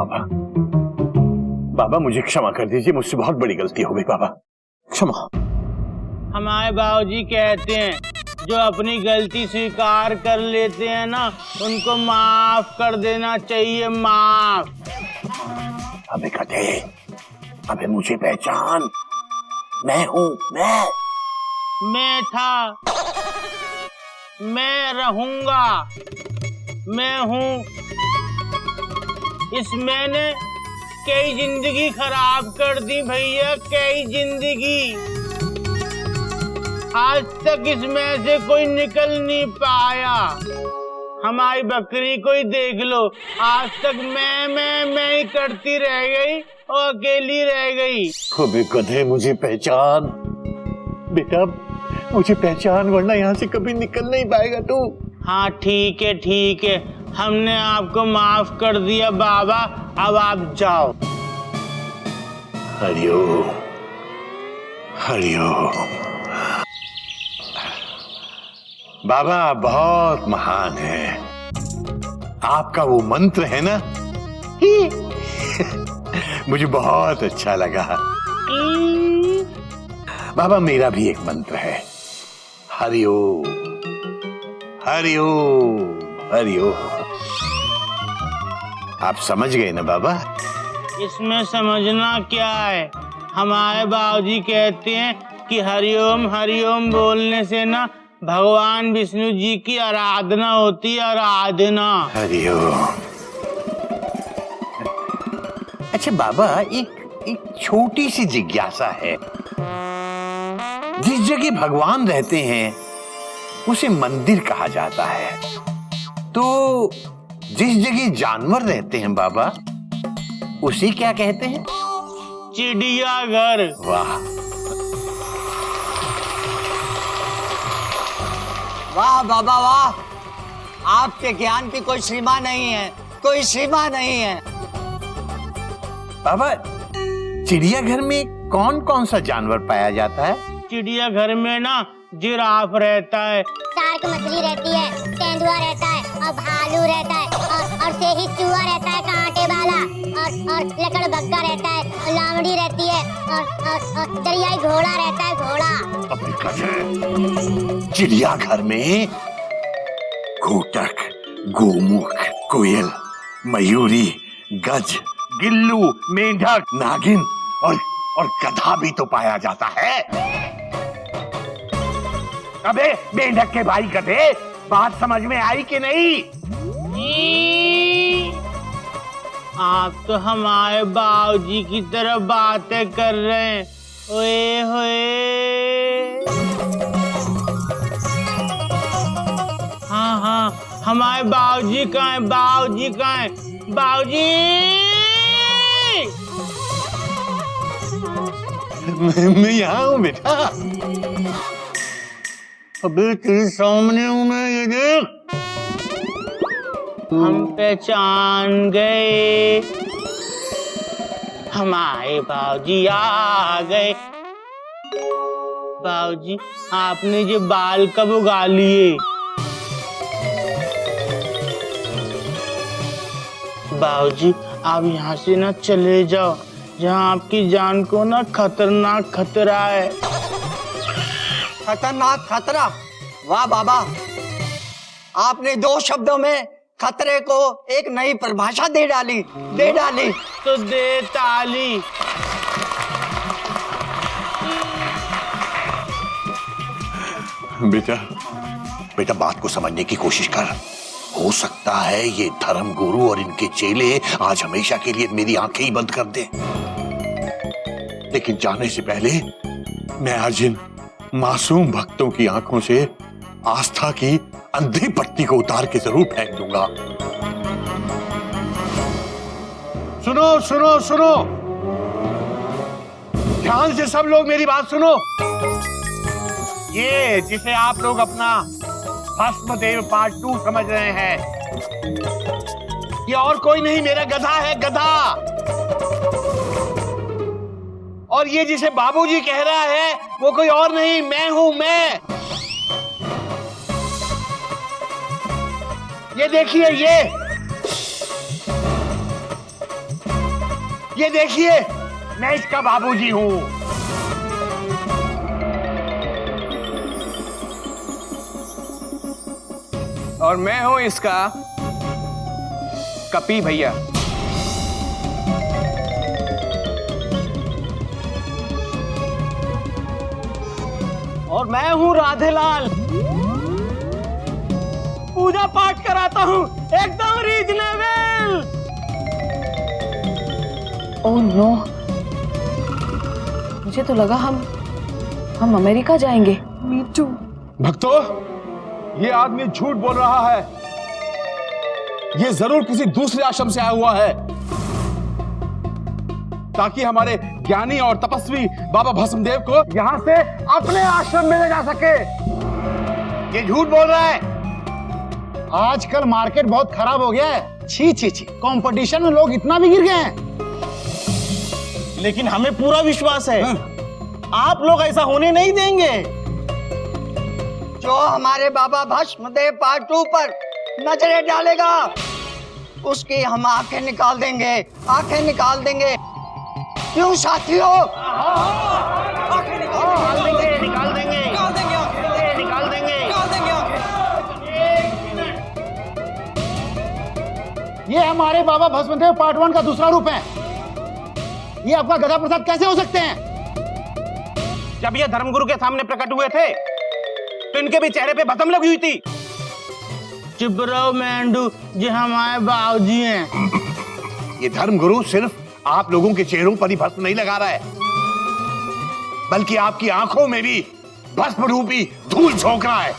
बाबा, बाबा मुझे क्षमा कर दीजिए, मुझसे बहुत बड़ी गलती हो गई बाबा, क्षमा। हमारे बाबूजी कहते हैं जो अपनी गलती स्वीकार कर लेते हैं ना, उनको माफ कर देना चाहिए, माफ। अबे गधे, अबे मुझे पहचान, मैं हूँ, मैं था, मैं रहूंगा, मैं हूँ। इस मैंने कई जिंदगी खराब कर दी भैया, कई जिंदगी। आज तक इसमें से कोई निकल नहीं पाया। हमारी बकरी को ही देख लो, आज तक मैं ही करती रह गई और अकेली रह गई। अबे गधे मुझे पहचान, बेटा मुझे पहचान, वरना यहाँ से कभी निकल नहीं पाएगा तू। हाँ ठीक है ठीक है, हमने आपको माफ कर दिया बाबा, अब आप जाओ। हरिओम हरिओम। बाबा आप बहुत महान है, आपका वो मंत्र है ना मुझे बहुत अच्छा लगा। बाबा मेरा भी एक मंत्र है, हरिओम हरिओम हरिओम। आप समझ गए ना बाबा? इसमें समझना क्या है, हमारे बाबूजी कहते हैं कि हरिओम हरिओम बोलने से ना भगवान विष्णु जी की आराधना होती है, आराधना। हरिओम। अच्छा बाबा एक छोटी सी जिज्ञासा है, जिस जगह भगवान रहते हैं उसे मंदिर कहा जाता है, तो जिस जगह जानवर रहते हैं बाबा उसे क्या कहते हैं? चिड़ियाघर। वाह वाह बाबा वाह, आपके ज्ञान की कोई सीमा नहीं है, कोई सीमा नहीं है। बाबा चिड़ियाघर में कौन कौन सा जानवर पाया जाता है? चिड़ियाघर में ना जिराफ रहता है, शार्क मछली रहती है, तेंदुआ रहता है और भालू रहता है और सेही चूहा रहता है कांटे वाला और लकड़बग्गा रहता है, और लावड़ी रहती है और दरियाई घोड़ा रहता है, घोड़ा। अबे गधे, चिड़ियाघर में घोटक, गोमुख, कोयल, मयूरी, गज, गिल्लू, मेंढक, नागिन और गधा भी तो पाया जाता है। अबे मेंढक के भाई गधे, बात समझ में आई कि नहीं? आप तो हमारे बाबूजी की तरह बातें कर रहे हैं, ओए होए। हाँ हमारे बाबूजी कहाँ है, बाबूजी कहाँ है, बाबूजी। मैं यहाँ हूँ बेटा। अबे तेरे सामने हूँ मैं, ये देख। हम पहचान गए, हमारे बाबूजी आ गए। बाबूजी आपने जो बाल कब उगा लिए? बाबूजी आप यहाँ से ना चले जाओ, जहाँ आपकी जान को ना खतरनाक खतरा है। खतरनाक खतरा? वाह बाबा, आपने 2 शब्दों में खतरे को एक नई परिभाषा दे डाली। तो दे ताली। बेटा बात को समझने की कोशिश कर। हो सकता है ये धर्म गुरु और इनके चेले आज हमेशा के लिए मेरी आंखें ही बंद कर दें, लेकिन जाने से पहले मैं आज इन मासूम भक्तों की आंखों से आस्था की अंधी पट्टी को उतार के जरूर फेंक दूंगा। सुनो सुनो सुनो, ध्यान से सब लोग मेरी बात सुनो। ये जिसे आप लोग अपना भस्मदेव पार्ट 2 समझ रहे हैं, ये और कोई नहीं, मेरा गधा है, गधा। और ये जिसे बाबूजी कह रहा है वो कोई और नहीं, मैं हूं, मैं। ये देखिए, ये देखिए, मैं इसका बाबूजी हूँ। और मैं हूं इसका कपी भैया। और मैं हूँ राधेलाल, पूजा पाठ कराता हूँ एकदम रीजनेबल। ओह नो, मुझे तो लगा हम अमेरिका जाएंगे। Me too. भक्तों, ये आदमी झूठ बोल रहा है। ये जरूर किसी दूसरे आश्रम से आया हुआ है, ताकि हमारे ज्ञानी और तपस्वी बाबा भस्मदेव को यहां से अपने आश्रम में ले जा सके। ये झूठ बोल रहा है। आजकल मार्केट बहुत खराब हो गया है। छी छी छी, कंपटीशन में लोग इतना भी गिर गए हैं। लेकिन हमें पूरा विश्वास है आप लोग ऐसा होने नहीं देंगे। जो हमारे बाबा भस्मदेव पार्ट 2 पर नजरें डालेगा उसकी हम आंखें निकाल देंगे, आंखें निकाल देंगे। क्यों साथियों? निकाल देंगे, निकाल देंगे, निकाल देंगे, निकाल देंगे। ये हमारे बाबा भस्मदेव पार्ट 1 का दूसरा रूप है। ये आपका गधा प्रसाद कैसे हो सकते हैं? जब ये धर्मगुरु के सामने प्रकट हुए थे तो इनके भी चेहरे पे भस्म लगी हुई थी। चुप रहो मेंढू, ये हमारे बाबूजी हैं। ये धर्मगुरु सिर्फ आप लोगों के चेहरों पर ही भस्म नहीं लगा रहा है, बल्कि आपकी आंखों में भी भस्म रूपी धूल झोंक रहा है।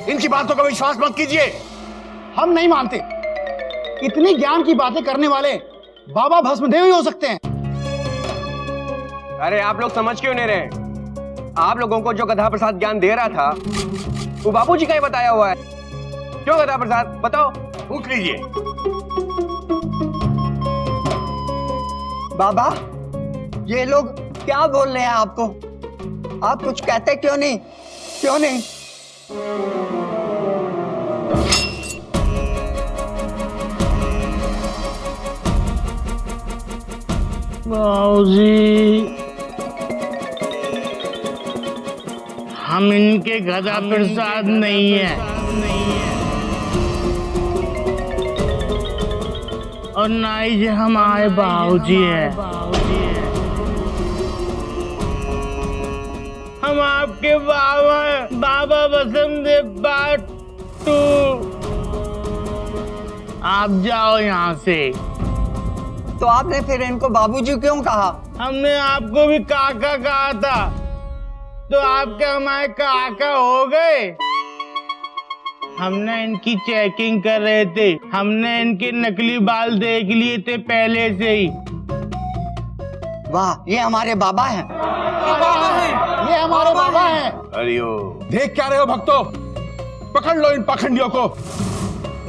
इनकी बातों का विश्वास मत कीजिए। हम नहीं मानते। इतनी ज्ञान की बातें करने वाले बाबा भस्मदेव ही हो सकते हैं। अरे आप लोग समझ क्यों नहीं रहे? आप लोगों को जो गधा प्रसाद ज्ञान दे रहा था वो बाबूजी का ही बताया हुआ है। क्यों गधा प्रसाद, बताओ। पूछ लीजिए। बाबा, ये लोग क्या बोल रहे हैं आपको? आप कुछ कहते क्यों नहीं? क्यों नहीं? बाबूजी, हम इनके गधा प्रसाद नहीं है, और ना ही ये हमारे बाबूजी हैं। हम आपके बाबा हैं, बाबा भस्मदेव पार्ट 2। आप जाओ यहाँ से। तो आपने फिर इनको बाबूजी क्यों कहा? हमने आपको भी काका कहा था, तो आपके हमारे काका हो गए। हमने इनकी चेकिंग कर रहे थे, हमने इनके नकली बाल देख लिए थे पहले से ही। वाह, ये हमारे बाबा हैं। ये हमारे बाबा हैं। हरिओ। देख क्या रहे हो भक्तों? पकड़ लो इन पाखंडियों को,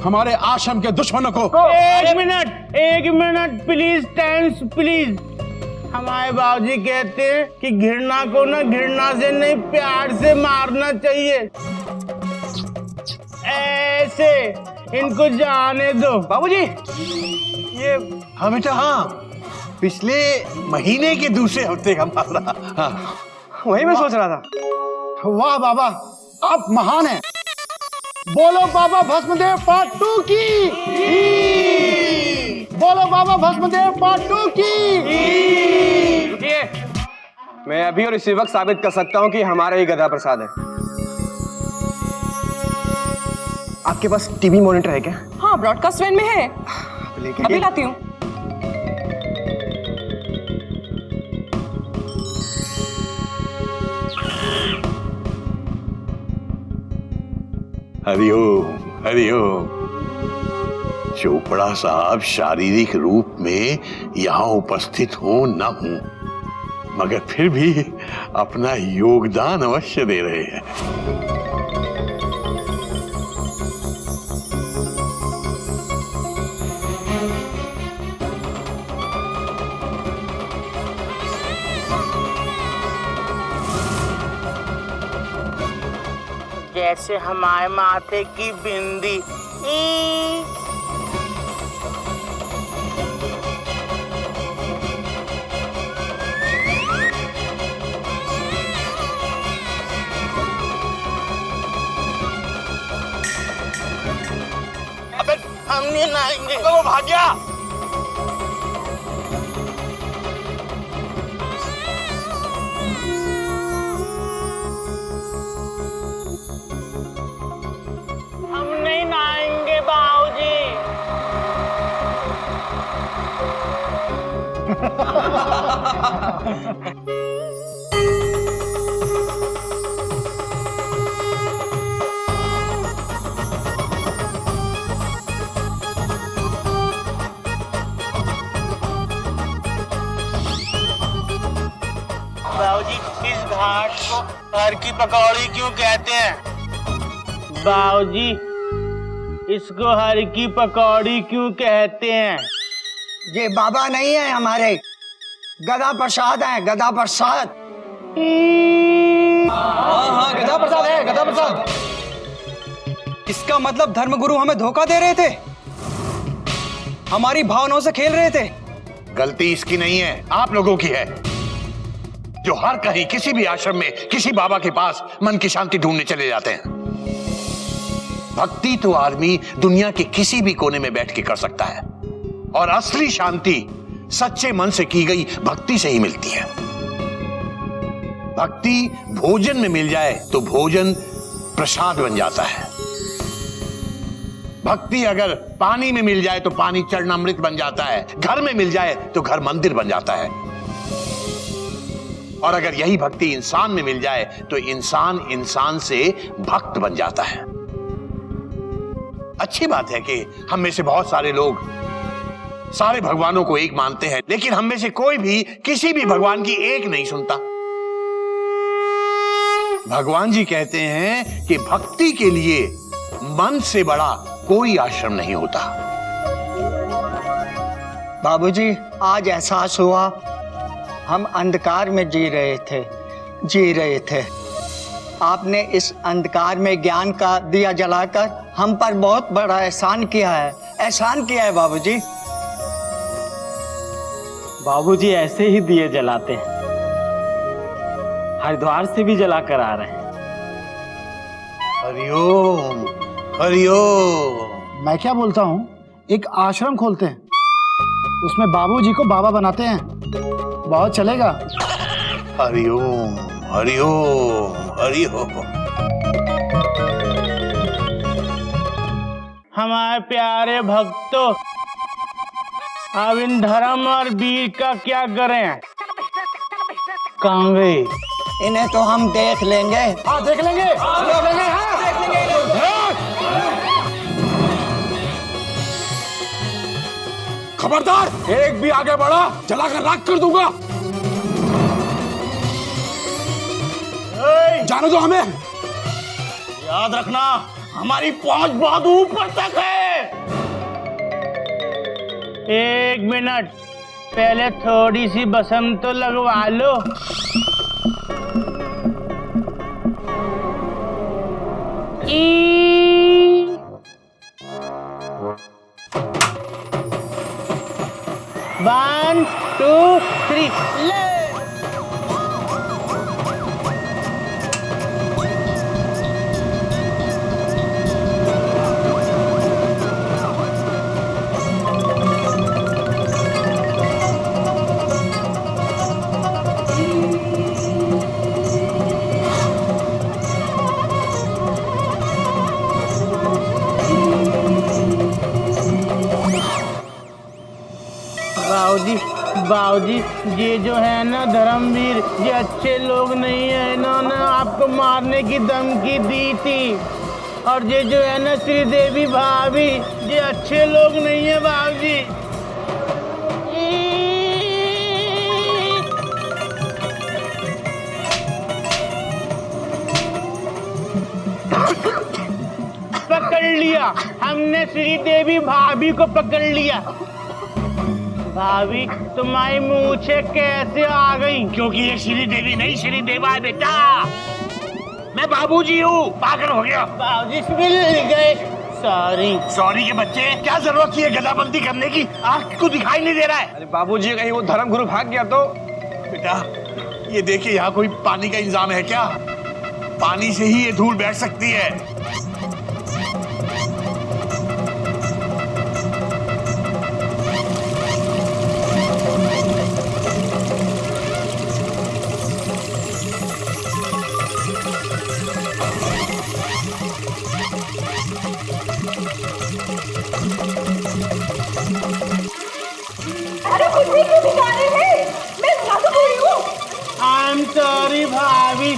हमारे आश्रम के दुश्मनों को। एक मिनट प्लीज, टाइम्स प्लीज। हमारे बाबूजी कहते हैं कि घृणा को ना घृणा से नहीं, प्यार से मारना चाहिए। ऐसे इनको जाने दो। बाबूजी, ये हाँ बेटा, हाँ, पिछले महीने के दूसरे हफ्ते का मामला। हाँ। वही मैं सोच रहा था। वाह बाबा, आप महान हैं। बोलो बाबा भस्मदेव पार्ट 2 की। बोलो बाबा भस्मदेव पार्ट 2 की। रुकिए, मैं अभी और इसी वक्त साबित कर सकता हूँ कि हमारा ही गधा प्रसाद है। आपके पास टीवी मॉनिटर है क्या? हाँ, ब्रॉडकास्ट वैन में है, लेके अभी लाती हूँ। हरिओम, हरिओम। चोपड़ा साहब शारीरिक रूप में यहाँ उपस्थित हो न हो, मगर फिर भी अपना योगदान अवश्य दे रहे हैं। जैसे हमारे माथे की बिंदी। हम नहीं नहाएंगे। तो वो भाग गया। हम नहीं नहाएंगे बाबूजी। बाबूजी इस घाट को हर की पकौड़ी क्यों कहते हैं? बाबूजी इसको हर की पकौड़ी क्यों कहते हैं? ये बाबा नहीं है हमारे, गदा प्रसाद है, गदा प्रसाद। हाँ, गधा प्रसाद है, गधा प्रसाद। इसका मतलब धर्मगुरु हमें धोखा दे रहे थे, हमारी भावनाओं से खेल रहे थे। गलती इसकी नहीं है, आप लोगों की है, जो हर कहीं किसी भी आश्रम में किसी बाबा के पास मन की शांति ढूंढने चले जाते हैं। भक्ति तो आदमी दुनिया के किसी भी कोने में बैठ के कर सकता है, और असली शांति सच्चे मन से की गई भक्ति से ही मिलती है। भक्ति भोजन में मिल जाए तो भोजन प्रसाद बन जाता है। भक्ति अगर पानी में मिल जाए तो पानी चरणामृत बन जाता है। घर में मिल जाए तो घर मंदिर बन जाता है। और अगर यही भक्ति इंसान में मिल जाए तो इंसान इंसान से भक्त बन जाता है। अच्छी बात है कि हम में से बहुत सारे लोग सारे भगवानों को एक मानते हैं, लेकिन हम में से कोई भी किसी भी भगवान की एक नहीं सुनता। भगवान जी कहते हैं कि भक्ति के लिए मन से बड़ा कोई आश्रम नहीं होता। बाबूजी आज एहसास हुआ, हम अंधकार में जी रहे थे। आपने इस अंधकार में ज्ञान का दिया जलाकर हम पर बहुत बड़ा एहसान किया है बाबूजी। बाबूजी ऐसे ही दिए जलाते हैं, हरिद्वार से भी जला कर आ रहे हैं। हरिओम हरिओम। मैं क्या बोलता हूँ, एक आश्रम खोलते हैं, उसमें बाबूजी को बाबा बनाते हैं, बहुत चलेगा। हरिओम हरिओम हरिओम। हमारे प्यारे भक्तों, अब इन धर्म और वीर का क्या करें? कहाँ गए? इन्हें तो हम देख लेंगे। हाँ देख लेंगे, देख लेंगे, हाँ देख लेंगे। खबरदार, एक भी आगे बढ़ा जलाकर राख कर दूंगा। जाने दो हमें। याद रखना, हमारी पहुंच बहुत ऊपर तक है। एक मिनट, पहले थोड़ी सी बसंत तो लगवा लो। One, two, three, ले। बाबूजी ये जो है ना धर्मवीर, ये अच्छे लोग नहीं है, इन्होंने आपको मारने की धमकी दी थी। और ये जो है ना श्रीदेवी भाभी, ये अच्छे लोग नहीं है बाबूजी। पकड़ लिया हमने, श्रीदेवी भाभी को पकड़ लिया। भाभी तुम्हारी मूछें कैसे आ गई? क्योंकि ये श्रीदेवी नहीं श्रीदेवा है बेटा। मैं बाबूजी हूँ, पागल हो गया। बाबूजी मिल गए। सॉरी के बच्चे, क्या जरूरत है गदाबंदी करने की? आँख को दिखाई नहीं दे रहा है। अरे बाबूजी, कहीं वो धर्मगुरु भाग गया तो? बेटा ये देखिए, यहाँ कोई पानी का इंतजाम है क्या? पानी से ही ये धूल बैठ सकती है। अरे कुछ भी क्यों दिखाने हैं? मैं जादू हुई हूँ। आई एम सॉरी भाभी।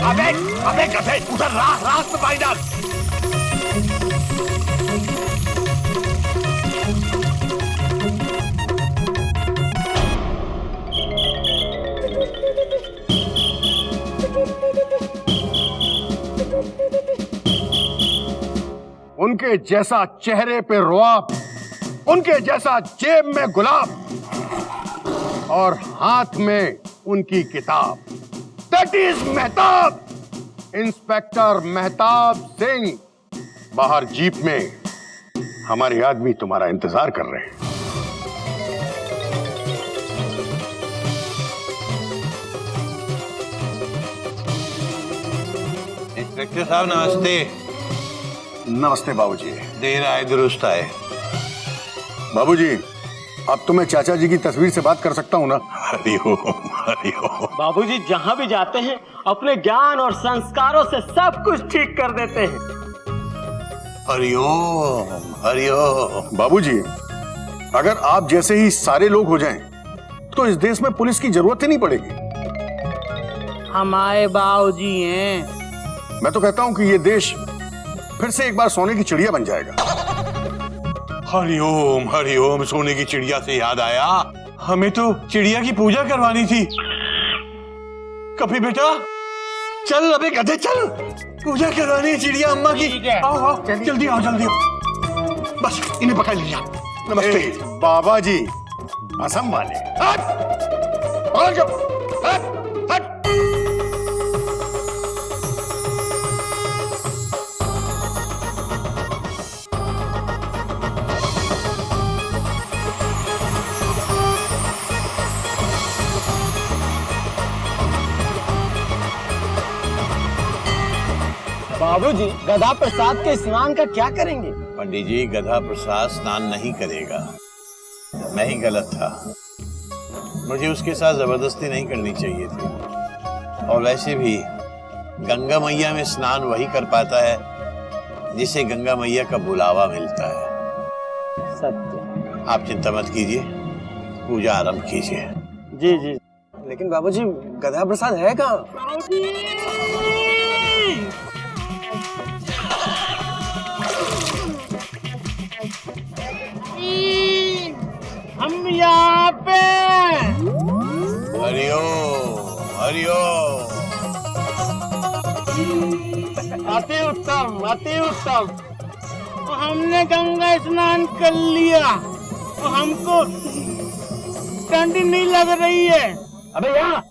अबे अबे गधे, उधर रात में पानी डाल। उनके जैसा चेहरे पे रुआब, उनके जैसा जेब में गुलाब और हाथ में उनकी किताब। That is Mehtab, inspector Mehtab Singh. बाहर जीप में हमारे आदमी तुम्हारा इंतजार कर रहे हैं। इंस्पेक्टर साहब नमस्ते। नमस्ते बाबूजी। देर आए दुरुस्त आए। बाबूजी, अब तो मैं चाचा जी की तस्वीर से बात कर सकता हूँ ना? हरिओम हरिओम। बाबूजी जहाँ भी जाते हैं अपने ज्ञान और संस्कारों से सब कुछ ठीक कर देते हैं। हरिओम हरिओम। बाबूजी, अगर आप जैसे ही सारे लोग हो जाएं, तो इस देश में पुलिस की जरूरत ही नहीं पड़ेगी। हमारे बाबूजी हैं। मैं तो कहता हूं कि ये देश फिर से एक बार सोने की चिड़िया बन जाएगा। हरिओम हरिओम। सोने की चिड़िया से याद आया, हमें तो चिड़िया की पूजा करवानी थी। कभी बेटा चल, अबे गधे चल, पूजा करवानी है चिड़िया अम्मा की। ठीक है। आओ आओ जल्दी आओ जल्दी आओ। बस इन्हें पकड़ लिया। नमस्ते बाबा जी, असम वाले। हट! पकड़ के, हट! हट! बाबूजी गधा प्रसाद के स्नान का क्या करेंगे? पंडित जी, गधा प्रसाद स्नान नहीं करेगा। मैं ही गलत था, मुझे उसके साथ जबरदस्ती नहीं करनी चाहिए थी। और वैसे भी गंगा मैया में स्नान वही कर पाता है जिसे गंगा मैया का बुलावा मिलता है। सत्य। आप चिंता मत कीजिए, पूजा आरंभ कीजिए। जी जी। लेकिन बाबूजी गधा प्रसाद है कहाँ? हम यहाँ पे। हरिओम हरिओम। अति उत्तम, अति उत्तम। तो हमने गंगा स्नान कर लिया तो हमको ठंड नहीं लग रही है। अबे यहाँ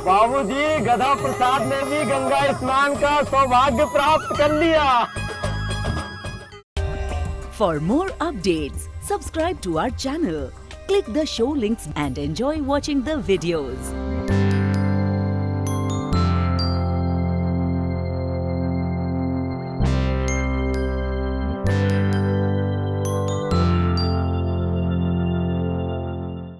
बाबूजी गधा प्रसाद ने भी गंगा स्नान का सौभाग्य प्राप्त कर लिया। For more updates, subscribe to our channel, click the show links and enjoy watching the videos.